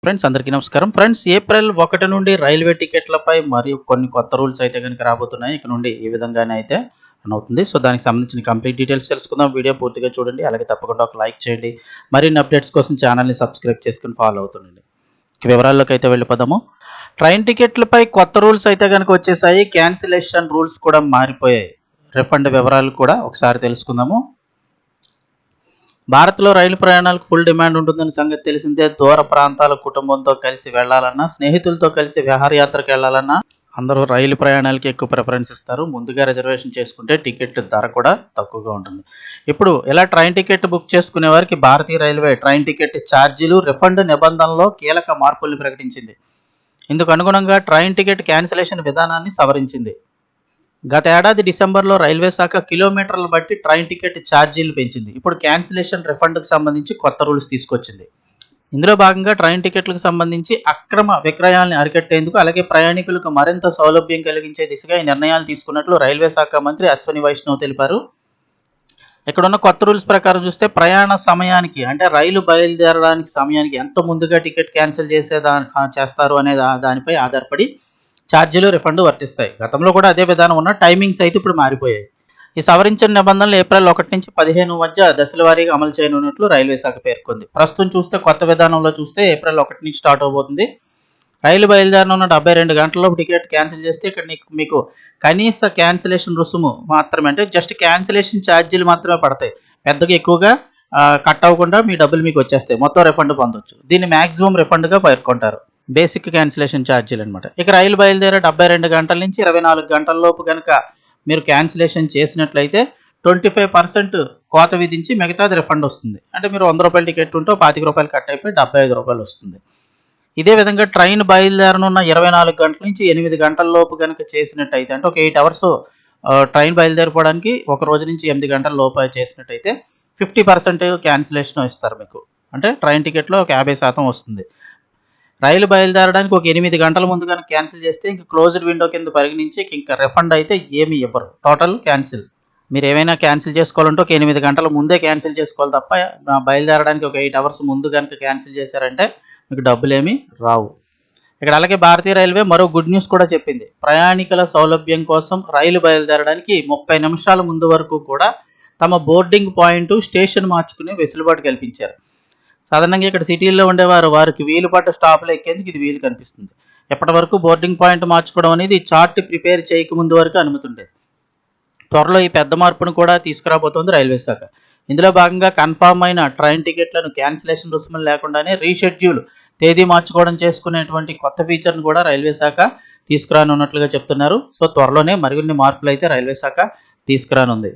Friends అందరికీ నమస్కారం. Friends April 1 నుండి రైల్వే టికెట్లపై మరియు కొన్ని కొత్త రూల్స్ అయితే కనుక రాబోతున్నాయి. ఇక నుండి ఈ విధంగానే అయితే రన్ అవుతుంది. సో దానికి సంబంధించిన కంప్లీట్ డీటెయిల్స్ తెలుసుకుందాం. వీడియో పూర్తిగా చూడండి. అలాగే తప్పకుండా ఒక లైక్ చేయండి. మరిన్ని అప్డేట్స్ కోసం ఛానల్ని సబ్స్క్రైబ్ చేసుకుని ఫాలో అవుతుండండి. ఇక వివరాల్లోకి అయితే వెళ్ళిపోదాము. ట్రైన్ టికెట్లపై కొత్త రూల్స్ అయితే కనుక వచ్చేసాయి. క్యాన్సిలేషన్ రూల్స్ కూడా మారిపోయాయి. రిఫండ్ వివరాలు కూడా ఒకసారి తెలుసుకుందాము. భారత్లో రైలు ప్రయాణాలకు ఫుల్ డిమాండ్ ఉంటుందని సంగతి తెలిసిందే. దూర ప్రాంతాల కుటుంబంతో కలిసి వెళ్లాలన్నా, స్నేహితులతో కలిసి విహారయాత్రకు వెళ్లాలన్నా అందరూ రైలు ప్రయాణాలకి ఎక్కువ ప్రిఫరెన్స్ ఇస్తారు. ముందుగా రిజర్వేషన్ చేసుకుంటే టికెట్ ధర కూడా తక్కువగా ఉంటుంది. ఇప్పుడు ఇలా ట్రైన్ టికెట్ బుక్ చేసుకునే వారికి భారతీయ రైల్వే ట్రైన్ టికెట్ ఛార్జీలు రిఫండ్ నిబంధనలో కీలక మార్పుల్ని ప్రకటించింది. ఇందుకు అనుగుణంగా ట్రైన్ టికెట్ క్యాన్సిలేషన్ విధానాన్ని సవరించింది. గత ఏడాది డిసెంబర్లో రైల్వే శాఖ కిలోమీటర్లు బట్టి ట్రైన్ టికెట్ ఛార్జీలు పెంచింది. ఇప్పుడు క్యాన్సిలేషన్ రిఫండ్కు సంబంధించి కొత్త రూల్స్ తీసుకొచ్చింది. ఇందులో భాగంగా ట్రైన్ టికెట్లకు సంబంధించి అక్రమ విక్రయాలను అరికట్టేందుకు, అలాగే ప్రయాణికులకు మరింత సౌలభ్యం కలిగించే దిశగా ఈ నిర్ణయాలు తీసుకున్నట్లు రైల్వే శాఖ మంత్రి అశ్విని వైష్ణవ్ తెలిపారు. ఇక్కడున్న కొత్త రూల్స్ ప్రకారం చూస్తే ప్రయాణ సమయానికి, అంటే రైలు బయలుదేరడానికి సమయానికి ఎంత ముందుగా టికెట్ క్యాన్సిల్ చేస్తారు అనే దానిపై ఆధారపడి ఛార్జీలు రిఫండ్ వర్తిస్తాయి. గతంలో కూడా అదే విధానం ఉన్న టైమింగ్స్ అయితే ఇప్పుడు మారిపోయాయి. ఈ సవరించిన నిబంధనలు ఏప్రిల్ 1 నుంచి 15 మధ్య దశల వారీగా అమలు చేయనున్నట్లు రైల్వే శాఖ పేర్కొంది. ప్రస్తుతం చూస్తే కొత్త విధానంలో చూస్తే ఏప్రిల్ 1 నుంచి స్టార్ట్ అవబోతుంది. రైలు బయలుదేరనున్న 72 గంటల్లోపు టికెట్ క్యాన్సిల్ చేస్తే ఇక్కడ మీకు కనీస క్యాన్సిలేషన్ రుసుము మాత్రమే, అంటే జస్ట్ క్యాన్సిలేషన్ ఛార్జీలు మాత్రమే పడతాయి. పెద్దగా ఎక్కువగా కట్ అవ్వకుండా మీ డబ్బులు మీకు వచ్చేస్తాయి. మొత్తం రిఫండ్ పొందొచ్చు. దీన్ని మ్యాక్సిమం రిఫండ్గా పేర్కొంటారు. బేసిక్ క్యాన్సిలేషన్ ఛార్జీలు అనమాట. ఇక రైలు బయలుదేరే 72 గంటల నుంచి 24 గంటల లోపు కనుక మీరు క్యాన్సిలేషన్ చేసినట్లయితే 25% కోత విధించి మిగతాది రిఫండ్ వస్తుంది. అంటే మీరు 100 రూపాయల టికెట్ ఉంటే 25 రూపాయలు కట్ అయిపోయి 75 రూపాయలు వస్తుంది. ఇదే విధంగా ట్రైన్ బయలుదేరనున్న 24 గంటల నుంచి 8 గంటల లోపు కనుక చేసినట్టయితే, అంటే ఒక 8 అవర్స్ ట్రైన్ బయలుదేరిపోవడానికి ఒక రోజు నుంచి 8 గంటల లోపు చేసినట్టయితే 50% క్యాన్సిలేషన్ ఇస్తారు మీకు. అంటే ట్రైన్ టికెట్లో ఒక 50% వస్తుంది. రైలు బయలుదేరడానికి ఒక 8 గంటల ముందు కనుక క్యాన్సిల్ చేస్తే ఇంకా క్లోజ్డ్ విండో కింద పరిగణించి ఇంకా రిఫండ్ అయితే ఏమీ ఇవ్వరు. Total cancel. మీరు ఏమైనా క్యాన్సిల్ చేసుకోవాలంటే ఒక 8 గంటల ముందే క్యాన్సిల్ చేసుకోవాలి తప్ప బయలుదేరడానికి ఒక 8 అవర్స్ ముందు కనుక క్యాన్సిల్ చేశారంటే మీకు డబ్బులు ఏమీ రావు. ఇక్కడ అలాగే భారతీయ రైల్వే మరో గుడ్ న్యూస్ కూడా చెప్పింది. ప్రయాణికుల సౌలభ్యం కోసం రైలు బయలుదేరడానికి 30 నిమిషాల ముందు వరకు కూడా తమ బోర్డింగ్ పాయింట్, స్టేషన్ మార్చుకునే వెసులుబాటు కల్పించారు. సాధారణంగా ఇక్కడ సిటీల్లో ఉండేవారు వారికి వీలు పడ్డ స్టాప్లో ఎక్కేందుకు ఇది వీలు కనిపిస్తుంది. ఎప్పటి వరకు బోర్డింగ్ పాయింట్ మార్చుకోవడం అనేది చార్ట్ ప్రిపేర్ చేయకముందు వరకు అనుమతి ఉండేది. త్వరలో ఈ పెద్ద మార్పును కూడా తీసుకురాబోతోంది రైల్వే శాఖ. ఇందులో భాగంగా కన్ఫామ్ అయిన ట్రైన్ టికెట్లను క్యాన్సిలేషన్ రుసుములు లేకుండానే రీషెడ్యూల్, తేదీ మార్చుకోవడం చేసుకునేటువంటి కొత్త ఫీచర్ను కూడా రైల్వే శాఖ తీసుకురానున్నట్లుగా చెప్తున్నారు. సో త్వరలోనే మరిన్ని మార్పులు అయితే రైల్వే శాఖ తీసుకురానుంది.